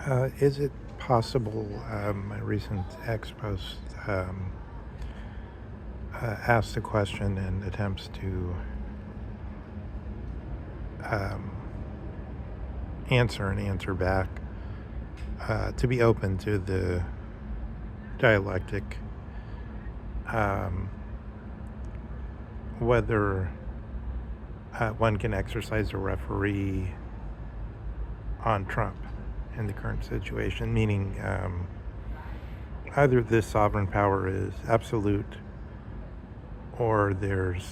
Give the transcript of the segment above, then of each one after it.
Is it possible, my recent ex post asked a question and attempts to um, answer and answer back, to be open to the dialectic, um, whether one can exercise a referee on Trump in the current situation, meaning either this sovereign power is absolute or there's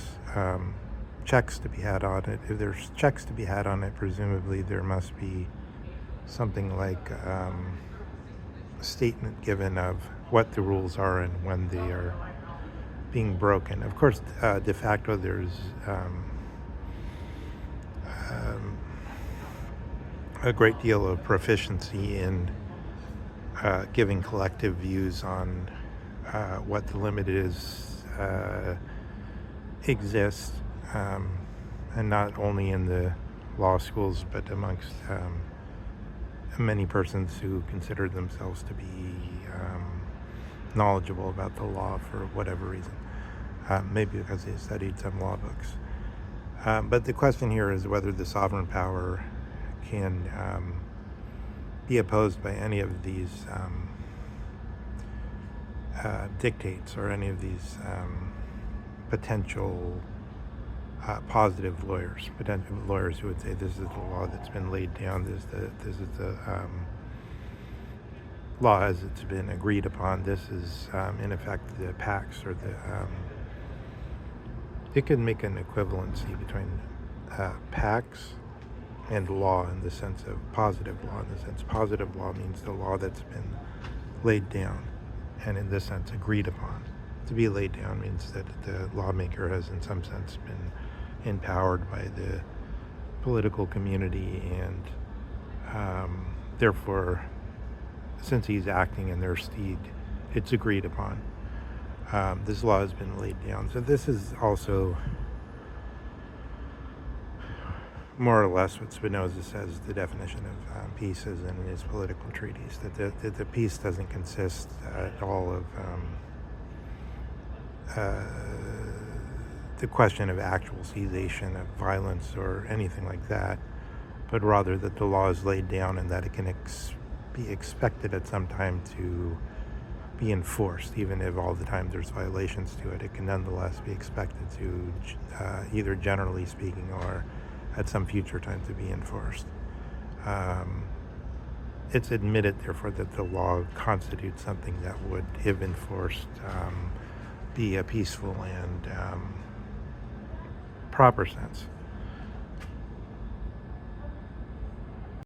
checks to be had on it. If there's checks to be had on it, presumably there must be something like a statement given of what the rules are and when they are being broken. Of course, de facto, there's um, a great deal of proficiency in giving collective views on what the limit is exists, and not only in the law schools but amongst many persons who consider themselves to be knowledgeable about the law for whatever reason, maybe because they studied some law books. But the question here is whether the sovereign power can be opposed by any of these dictates or any of these potential potential lawyers who would say this is the law that's been laid down, this is the law as it's been agreed upon, this is in effect the pax or the it can make an equivalency between pax and law in the sense of positive law. In the sense, positive law means the law that's been laid down, and in this sense, agreed upon. To be laid down means that the lawmaker has, in some sense, been empowered by the political community, and therefore, since he's acting in their stead, it's agreed upon. This law has been laid down. So this is also more or less what Spinoza says the definition of peace is in his political treatise, that the peace doesn't consist at all of the question of actual cessation of violence or anything like that, but rather that the law is laid down and that it can be expected at some time to be enforced. Even if all the time there's violations to it, it can nonetheless be expected to, either generally speaking or at some future time, to be enforced. It's admitted, therefore, that the law constitutes something that would, if enforced, be a peaceful and proper sense.